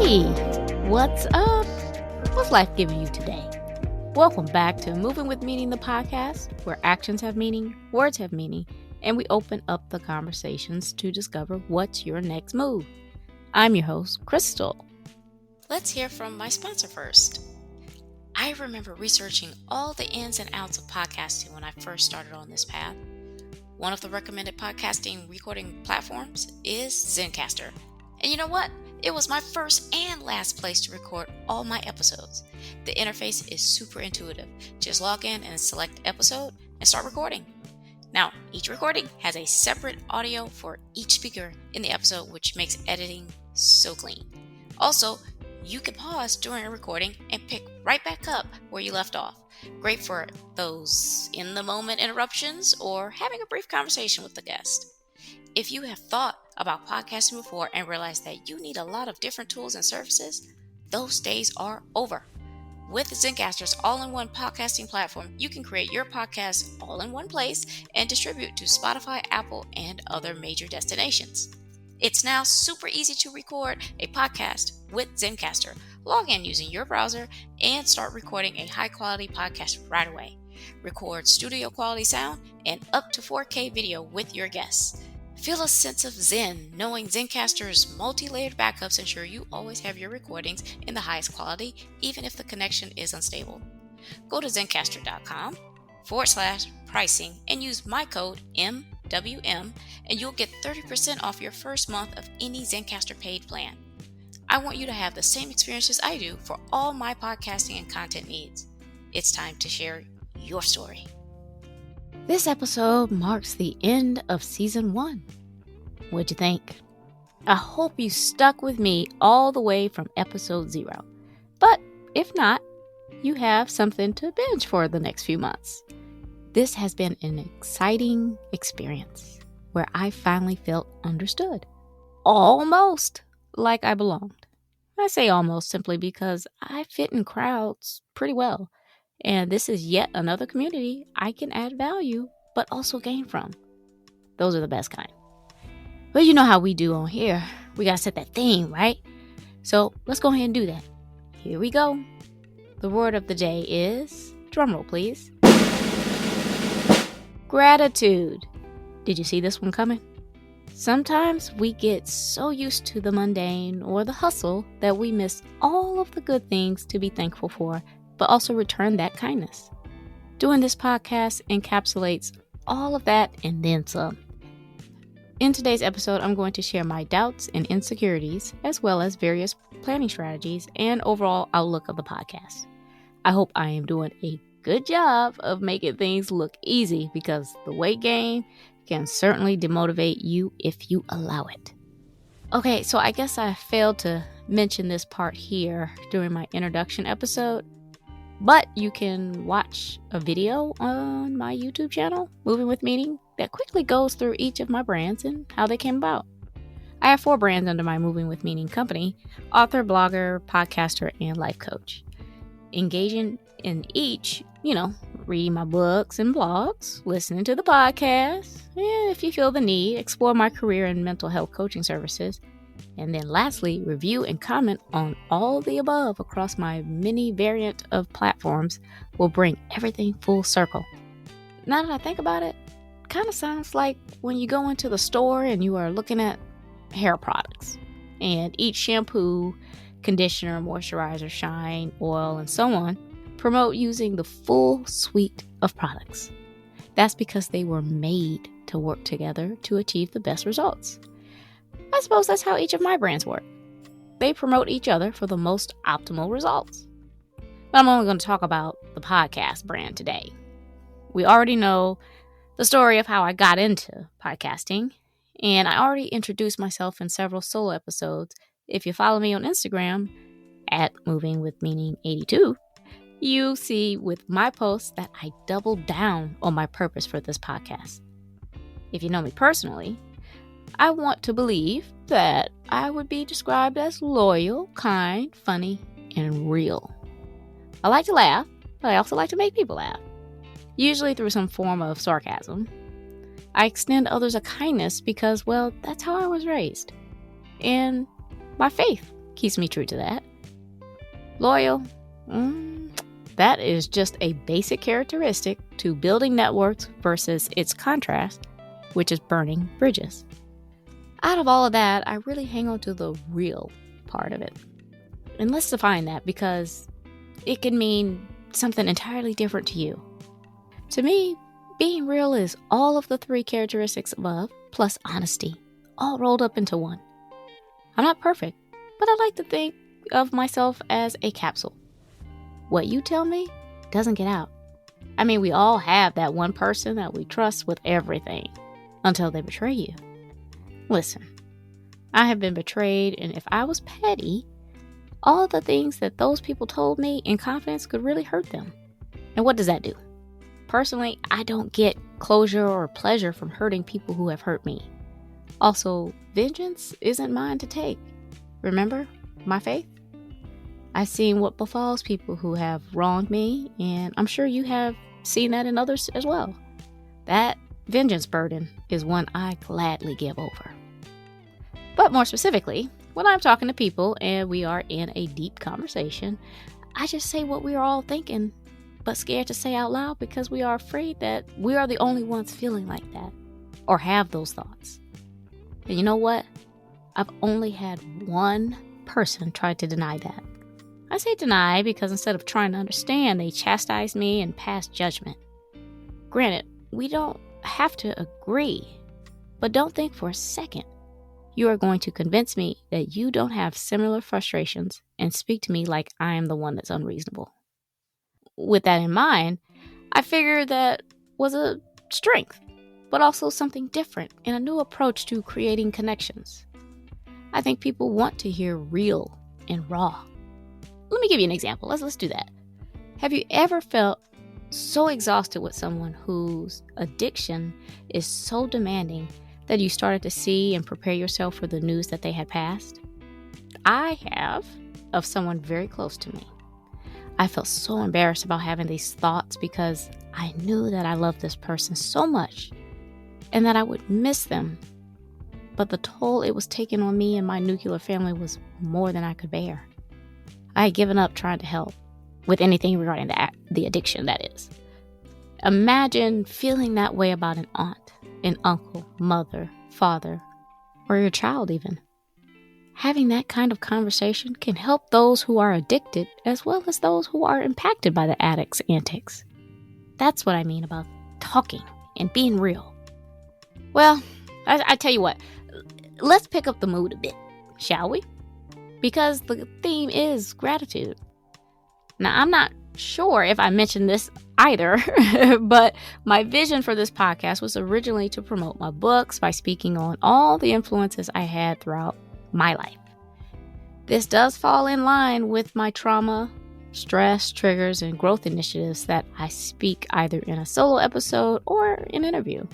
Hey, what's up? What's life giving you today? Welcome back to Moving with Meaning, the podcast, where actions have meaning, words have meaning, and we open up the conversations to discover what's your next move. I'm your host, Krystal. Let's hear from my sponsor first. I remember researching all the ins and outs of podcasting when I first started on this path. One of the recommended podcasting recording platforms is Zencastr. And you know what? It was my first and last place to record all my episodes. The interface is super intuitive. Just log in and select episode and start recording. Now, each recording has a separate audio for each speaker in the episode, which makes editing so clean. Also, you can pause during a recording and pick right back up where you left off. Great for those in-the-moment interruptions or having a brief conversation with the guest. If you have thought about podcasting before and realized that you need a lot of different tools and services, those days are over. With Zencastr's all-in-one podcasting platform, you can create your podcast all in one place and distribute to Spotify, Apple, and other major destinations. It's now super easy to record a podcast with Zencastr. Log in using your browser and start recording a high-quality podcast right away. Record studio-quality sound and up to 4K video with your guests. Feel a sense of zen knowing Zencastr's multi-layered backups ensure you always have your recordings in the highest quality, even if the connection is unstable. Go to Zencastr.com/pricing and use my code MWM and you'll get 30% off your first month of any Zencastr paid plan. I want you to have the same experiences I do for all my podcasting and content needs. It's time to share your story. This episode marks the end of season 1. What'd you think? I hope you stuck with me all the way from episode 0. But if not, you have something to binge for the next few months. This has been an exciting experience where I finally felt understood. Almost like I belonged. I say almost simply because I fit in crowds pretty well. And this is yet another community I can add value, but also gain from. Those are the best kind. But you know how we do on here. We gotta set that theme, right? So let's go ahead and do that. Here we go. The word of the day is, drumroll please, gratitude. Did you see this one coming? Sometimes we get so used to the mundane or the hustle that we miss all of the good things to be thankful for, but also return that kindness. Doing this podcast encapsulates all of that and then some. In today's episode, I'm going to share my doubts and insecurities, as well as various planning strategies and overall outlook of the podcast. I hope I am doing a good job of making things look easy because the weight gain can certainly demotivate you if you allow it. Okay, so I guess I failed to mention this part here during my introduction episode. But you can watch a video on my YouTube channel, Moving with Meaning, that quickly goes through each of my brands and how they came about. I have 4 brands under my Moving with Meaning company: author, blogger, podcaster, and life coach. Engaging in each, reading my books and blogs, listening to the podcast, and if you feel the need, explore my career and mental health coaching services. And then lastly, review and comment on all the above across my many variant of platforms will bring everything full circle. Now that I think about it, kind of sounds like when you go into the store and you are looking at hair products. And each shampoo, conditioner, moisturizer, shine, oil, and so on promote using the full suite of products. That's because they were made to work together to achieve the best results. I suppose that's how each of my brands work. They promote each other for the most optimal results. But I'm only going to talk about the podcast brand today. We already know the story of how I got into podcasting, and I already introduced myself in several solo episodes. If you follow me on Instagram at movingwithmeaning82, you see with my posts that I doubled down on my purpose for this podcast. If you know me personally, I want to believe that I would be described as loyal, kind, funny, and real. I like to laugh, but I also like to make people laugh, usually through some form of sarcasm. I extend others a kindness because, well, that's how I was raised. And my faith keeps me true to that. Loyal, that is just a basic characteristic to building networks versus its contrast, which is burning bridges. Out of all of that, I really hang on to the real part of it. And let's define that, because it can mean something entirely different to you. To me, being real is all of the 3 characteristics above, plus honesty, all rolled up into one. I'm not perfect, but I like to think of myself as a capsule. What you tell me doesn't get out. I mean, we all have that one person that we trust with everything until they betray you. Listen, I have been betrayed, and if I was petty, all the things that those people told me in confidence could really hurt them. And what does that do? Personally, I don't get closure or pleasure from hurting people who have hurt me. Also, vengeance isn't mine to take. Remember my faith? I've seen what befalls people who have wronged me, and I'm sure you have seen that in others as well. That vengeance burden is one I gladly give over. But more specifically, when I'm talking to people and we are in a deep conversation, I just say what we are all thinking, but scared to say out loud because we are afraid that we are the only ones feeling like that or have those thoughts. And you know what? I've only had one person try to deny that. I say deny because instead of trying to understand, they chastised me and passed judgment. Granted, we don't have to agree, but don't think for a second you are going to convince me that you don't have similar frustrations and speak to me like I am the one that's unreasonable. With that in mind, I figured that was a strength, but also something different and a new approach to creating connections. I think people want to hear real and raw. Let me give you an example. Let's do that. Have you ever felt so exhausted with someone whose addiction is so demanding that you started to see and prepare yourself for the news that they had passed? I have, of someone very close to me. I felt so embarrassed about having these thoughts because I knew that I loved this person so much and that I would miss them. But the toll it was taking on me and my nuclear family was more than I could bear. I had given up trying to help with anything regarding the addiction, that is. Imagine feeling that way about an aunt, an uncle, mother, father, or your child even. Having that kind of conversation can help those who are addicted as well as those who are impacted by the addict's antics. That's what I mean about talking and being real. Well, I tell you what, let's pick up the mood a bit, shall we? Because the theme is gratitude. Now, I'm not sure if I mentioned this either, but my vision for this podcast was originally to promote my books by speaking on all the influences I had throughout my life. This does fall in line with my trauma, stress, triggers, and growth initiatives that I speak either in a solo episode or an interview.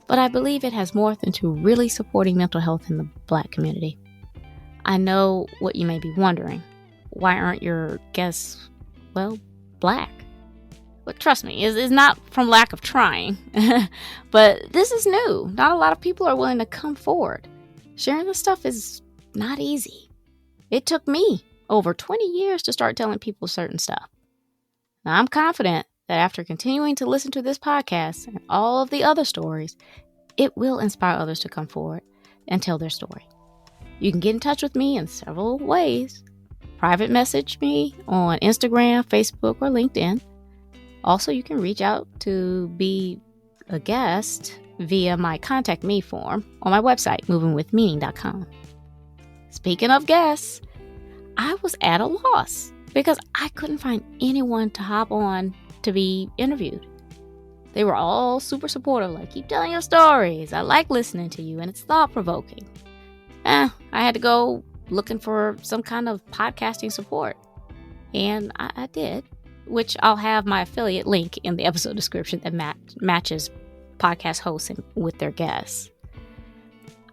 But I believe it has morphed into really supporting mental health in the Black community. I know what you may be wondering. Why aren't your guests, Black? But trust me, it's not from lack of trying. But this is new. Not a lot of people are willing to come forward. Sharing this stuff is not easy. It took me over 20 years to start telling people certain stuff. Now, I'm confident that after continuing to listen to this podcast and all of the other stories, it will inspire others to come forward and tell their story. You can get in touch with me in several ways. Private message me on Instagram, Facebook, or LinkedIn. Also, you can reach out to be a guest via my contact me form on my website, movingwithmeaning.com. Speaking of guests, I was at a loss because I couldn't find anyone to hop on to be interviewed. They were all super supportive, like, keep telling your stories. I like listening to you, and it's thought-provoking. I had to go looking for some kind of podcasting support. And I did, which I'll have my affiliate link in the episode description that matches podcast hosts with their guests.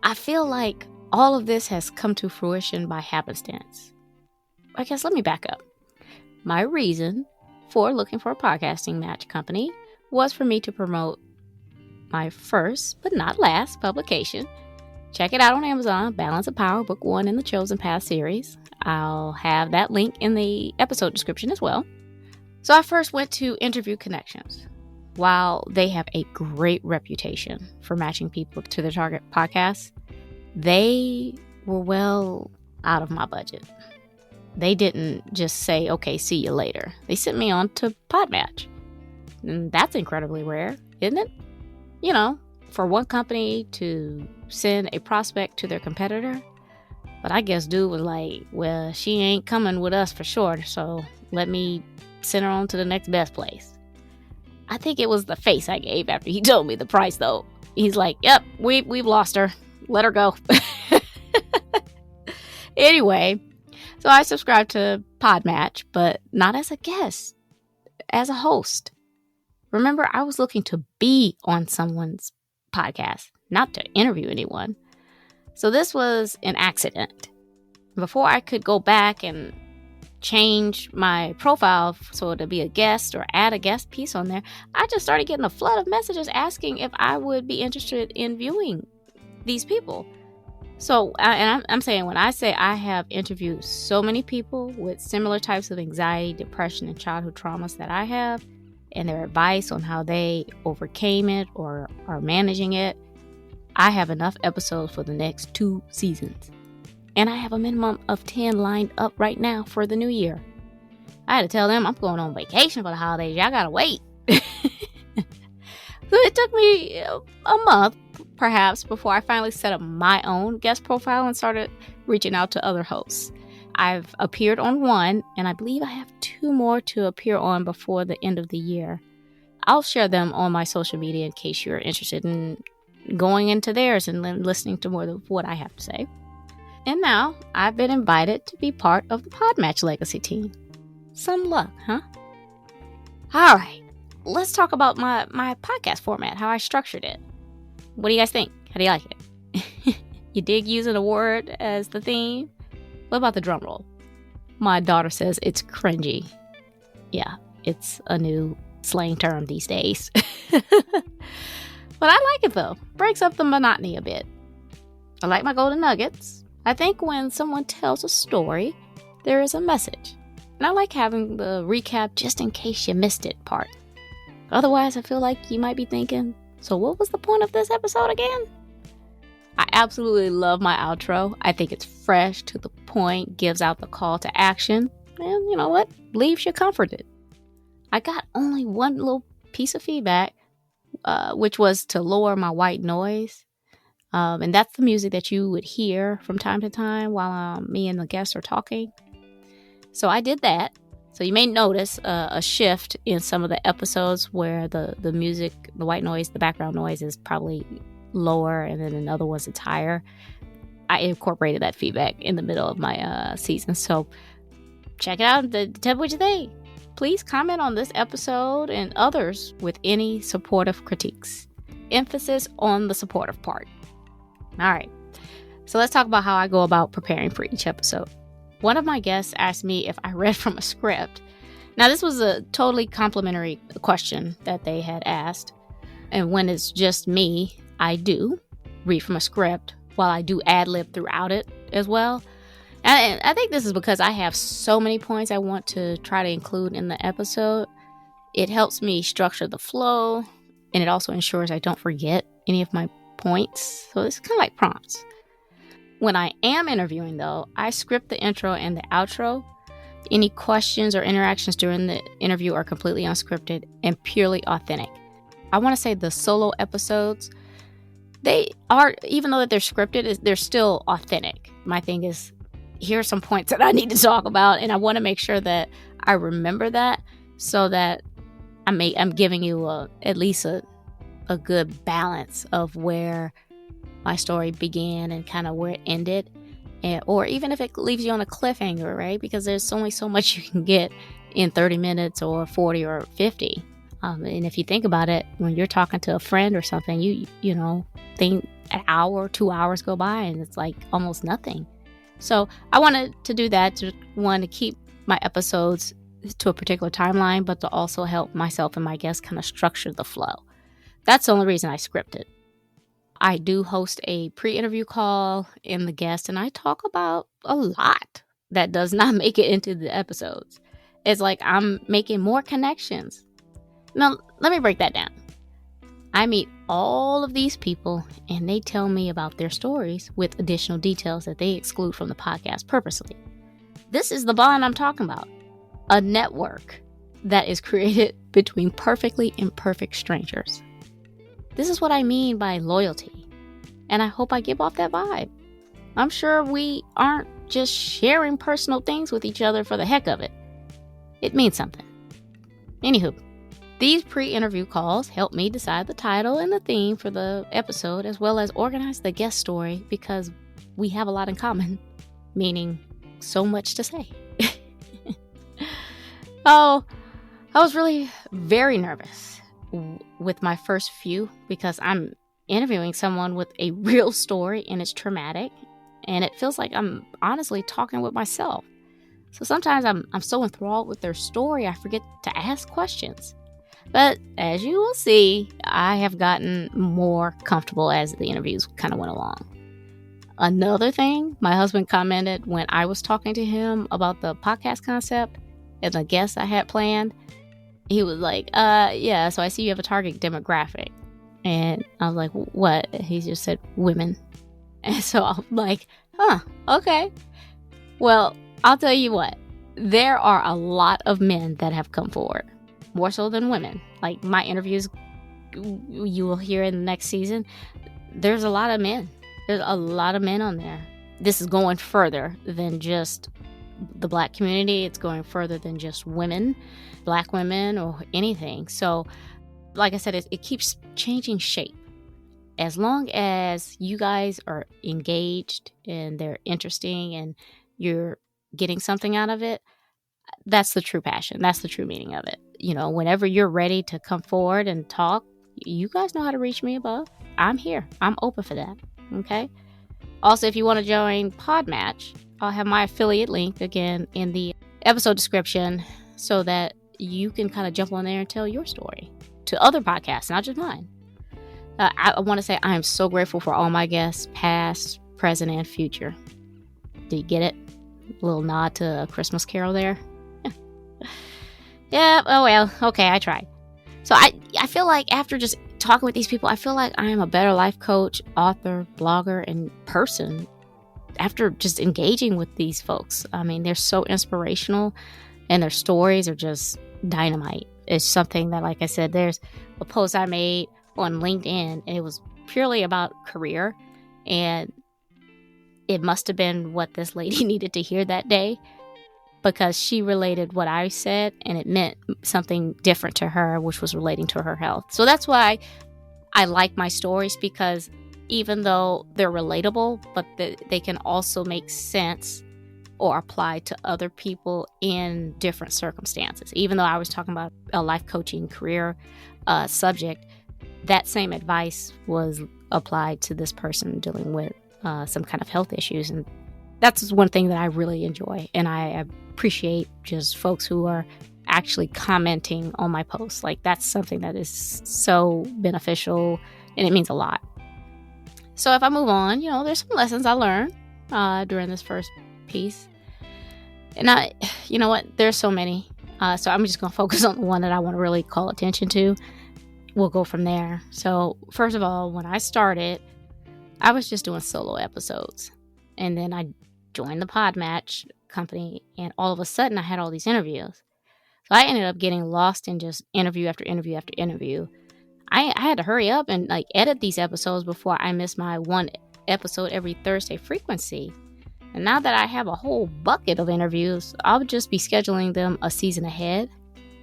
I feel like all of this has come to fruition by happenstance. I guess let me back up. My reason for looking for a podcasting match company was for me to promote my first, but not last, publication. Check it out on Amazon, Balance of Power, Book 1 in the Chosen Path series. I'll have that link in the episode description as well. So I first went to Interview Connections. While they have a great reputation for matching people to their target podcasts, they were well out of my budget. They didn't just say, okay, see you later. They sent me on to Podmatch. And that's incredibly rare, isn't it? You know, for one company to send a prospect to their competitor. But I guess dude was like, well, she ain't coming with us for sure, so let me send her on to the next best place. I think it was the face I gave after he told me the price, though. He's like, yep, we've lost her. Let her go. Anyway, so I subscribed to Podmatch, but not as a guest, as a host. Remember, I was looking to be on someone's podcast, not to interview anyone. So this was an accident. Before I could go back and change my profile so to be a guest or add a guest piece on there, I just started getting a flood of messages asking if I would be interested in viewing these people. So, I'm saying, when I say I have interviewed so many people with similar types of anxiety, depression, and childhood traumas that I have, and their advice on how they overcame it or are managing it, I have enough episodes for the next 2 seasons. And I have a minimum of 10 lined up right now for the new year. I had to tell them I'm going on vacation for the holidays. Y'all gotta wait. So it took me a month, perhaps, before I finally set up my own guest profile and started reaching out to other hosts. I've appeared on one, and I believe I have 2 more to appear on before the end of the year. I'll share them on my social media in case you're interested in going into theirs and listening to more of what I have to say. And now, I've been invited to be part of the Podmatch Legacy team. Some luck, huh? All right, let's talk about my podcast format, how I structured it. What do you guys think? How do you like it? You dig using a word as the theme? What about the drum roll? My daughter says it's cringy. Yeah, it's a new slang term these days. But I like it though. Breaks up the monotony a bit. I like my golden nuggets. I think when someone tells a story, there is a message. And I like having the recap just in case you missed it part. Otherwise, I feel like you might be thinking, so what was the point of this episode again? I absolutely love my outro. I think it's fresh, to the point, gives out the call to action. And you know what? Leaves you comforted. I got only one little piece of feedback, which was to lower my white noise. And that's the music that you would hear from time to time while me and the guests are talking. So I did that. So you may notice a shift in some of the episodes where the music, the white noise, the background noise is probably lower, and then in other ones it's higher. I incorporated that feedback in the middle of my season. So check it out and tell me what you think. Please comment on this episode and others with any supportive critiques. Emphasis on the supportive part. All right, so let's talk about how I go about preparing for each episode. One of my guests asked me if I read from a script. Now, this was a totally complimentary question that they had asked. And when it's just me, I do read from a script while I do ad-lib throughout it as well. And I think this is because I have so many points I want to try to include in the episode. It helps me structure the flow, and it also ensures I don't forget any of my points. So it's kind of like prompts. When I am interviewing, though, I script the intro and the outro. Any questions or interactions during the interview are completely unscripted and purely authentic. I want to say the solo episodes, they are, even though that they're scripted, they're still authentic. My thing is, here are some points that I need to talk about, and I want to make sure that I remember that so that I'm giving you at least a good balance of where my story began and kind of where it ended, or even if it leaves you on a cliffhanger, right? Because there's only so much you can get in 30 minutes or 40 or 50. And if you think about it, when you're talking to a friend or something, you know, think an hour, 2 hours go by and it's like almost nothing. So I wanted to do that, to keep my episodes to a particular timeline, but to also help myself and my guests kind of structure the flow. That's the only reason I scripted. I do host a pre-interview call in the guest, and I talk about a lot. that does not make it into the episodes. It's like I'm making more connections. Now, let me break that down. I meet all of these people and they tell me about their stories with additional details that they exclude from the podcast purposely. This is the bond I'm talking about. A network that is created between perfectly imperfect strangers. This is what I mean by loyalty. And I hope I give off that vibe. I'm sure we aren't just sharing personal things with each other for the heck of it. It means something. Anywho, these pre-interview calls help me decide the title and the theme for the episode, as well as organize the guest story, because we have a lot in common, meaning so much to say. Oh, I was really very nervous with my first few because I'm interviewing someone with a real story and it's traumatic, and it feels like I'm honestly talking with myself. So sometimes I'm so enthralled with their story, I forget to ask questions. But as you will see, I have gotten more comfortable as the interviews kind of went along. Another thing, my husband commented when I was talking to him about the podcast concept and the guests I had planned. He was like, yeah, so I see you have a target demographic. And I was like, what? He just said women. And so I'm like, okay. Well, I'll tell you what, there are a lot of men that have come forward. More so than women. Like my interviews you will hear in the next season, there's a lot of men. There's a lot of men on there. This is going further than just the Black community. It's going further than just women, Black women, or anything. So, like I said, it keeps changing shape. As long as you guys are engaged and they're interesting and you're getting something out of it, that's the true passion. That's the true meaning of it. You know, whenever you're ready to come forward and talk, you guys know how to reach me above. I'm here. I'm open for that. Okay. Also, if you want to join Podmatch, I'll have my affiliate link again in the episode description so that you can kind of jump on there and tell your story to other podcasts, not just mine. I want to say I am so grateful for all my guests, past, present, and future. Did you get it? A little nod to A Christmas Carol there. Yeah, oh well, okay, I tried. So I feel like after just talking with these people, I feel like I am a better life coach, author, blogger, and person after just engaging with these folks. I mean, they're so inspirational and their stories are just dynamite. It's something that, like I said, there's a post I made on LinkedIn and it was purely about career, and it must have been what this lady needed to hear that day, because she related what I said and it meant something different to her, which was relating to her health. So that's why I like my stories, because even though they're relatable, but they can also make sense or apply to other people in different circumstances. Even though I was talking about a life coaching career subject, that same advice was applied to this person dealing with some kind of health issues. And that's one thing that I really enjoy. And I appreciate just folks who are actually commenting on my posts. Like, that's something that is so beneficial and it means a lot. So if I move on, there's some lessons I learned during this first piece. And you know what? There's so many. So I'm just going to focus on the one that I want to really call attention to. We'll go from there. So first of all, when I started, I was just doing solo episodes. And then I joined the Podmatch company, and all of a sudden I had all these interviews. So I ended up getting lost in just interview after interview after interview. I had to hurry up and edit these episodes before I missed my one episode every Thursday frequency. And now that I have a whole bucket of interviews, I'll just be scheduling them a season ahead.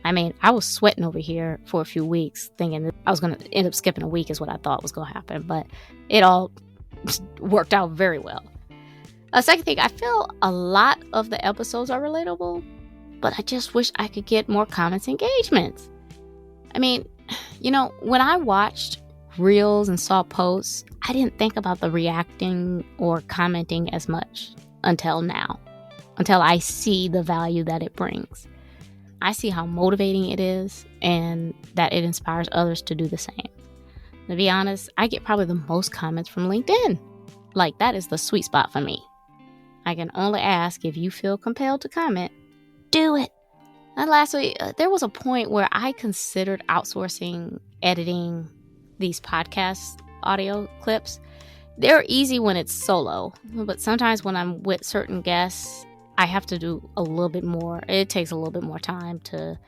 I mean, I was sweating over here for a few weeks thinking that I was going to end up skipping a week is what I thought was going to happen. But it all worked out very well. A second thing, I feel a lot of the episodes are relatable, but I just wish I could get more comments and engagements. I mean, when I watched reels and saw posts, I didn't think about the reacting or commenting as much until now, until I see the value that it brings. I see how motivating it is and that it inspires others to do the same. To be honest, I get probably the most comments from LinkedIn. Like, that is the sweet spot for me. I can only ask if you feel compelled to comment, do it. And lastly, there was a point where I considered outsourcing editing these podcast audio clips. They're easy when it's solo, but sometimes when I'm with certain guests, I have to do a little bit more. It takes a little bit more time to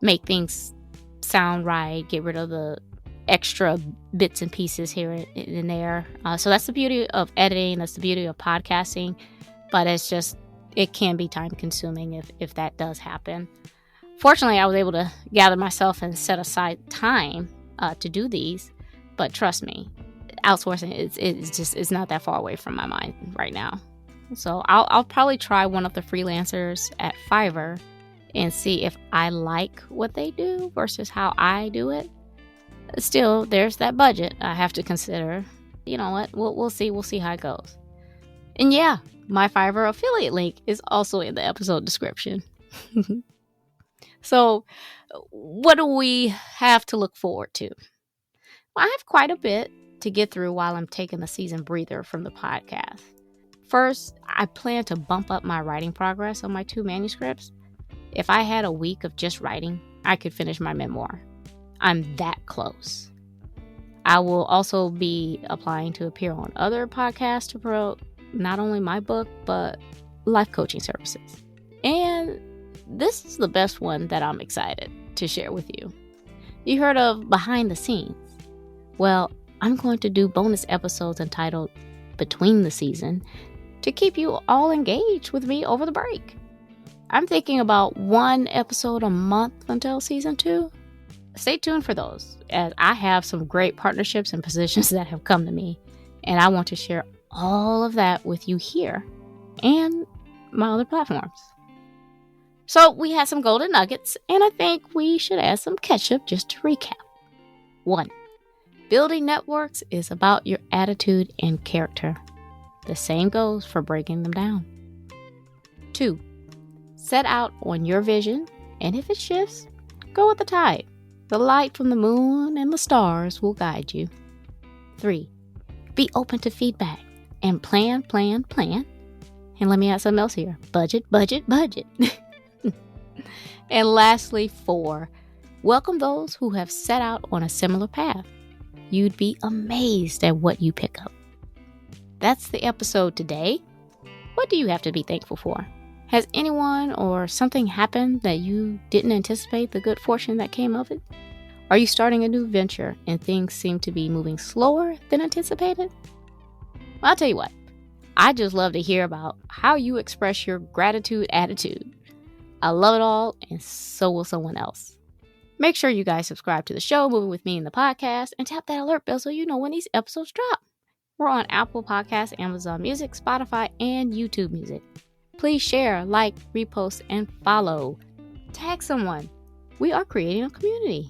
make things sound right, get rid of the extra bits and pieces here and there. So that's the beauty of editing. That's the beauty of podcasting. But it can be time consuming if that does happen. Fortunately, I was able to gather myself and set aside time to do these. But trust me, outsourcing it's not that far away from my mind right now. So I'll probably try one of the freelancers at Fiverr and see if I like what they do versus how I do it. Still, there's that budget I have to consider. You know what? We'll see. We'll see how it goes. And yeah, my Fiverr affiliate link is also in the episode description. So, what do we have to look forward to? Well, I have quite a bit to get through while I'm taking a season breather from the podcast. First, I plan to bump up my writing progress on my 2 manuscripts. If I had a week of just writing, I could finish my memoir. I'm that close. I will also be applying to appear on other podcasts to promote not only my book, but life coaching services. And this is the best one that I'm excited to share with you. You heard of Behind the Scenes? Well, I'm going to do bonus episodes entitled Between the Season to keep you all engaged with me over the break. I'm thinking about 1 episode a month until season 2. Stay tuned for those, as I have some great partnerships and positions that have come to me, and I want to share all of that with you here and my other platforms. So we had some golden nuggets, and I think we should add some ketchup just to recap. 1. Building networks is about your attitude and character. The same goes for breaking them down. 2. Set out on your vision, and if it shifts, go with the tide. The light from the moon and the stars will guide you. 3. Be open to feedback and plan. And let me add something else here. Budget. And lastly, 4. Welcome those who have set out on a similar path. You'd be amazed at what you pick up. That's the episode today. What do you have to be thankful for? Has anyone or something happened that you didn't anticipate the good fortune that came of it? Are you starting a new venture and things seem to be moving slower than anticipated? Well, I'll tell you what. I just love to hear about how you express your gratitude attitude. I love it all, and so will someone else. Make sure you guys subscribe to the show, Moving With Me in the podcast, and tap that alert bell so you know when these episodes drop. We're on Apple Podcasts, Amazon Music, Spotify, and YouTube Music. Please share, like, repost, and follow. Tag someone. We are creating a community.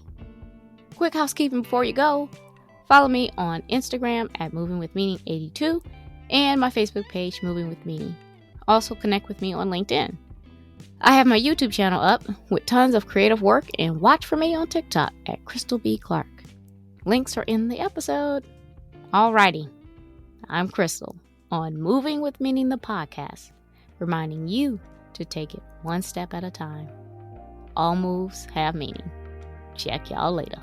Quick housekeeping before you go. Follow me on Instagram at MovingWithMeaning82 and my Facebook page, Moving With Meaning. Also connect with me on LinkedIn. I have my YouTube channel up with tons of creative work, and watch for me on TikTok at Krystal B. Clark. Links are in the episode. Alrighty, I'm Krystal on Moving With Meaning the podcast, reminding you to take it one step at a time. All moves have meaning. Check y'all later.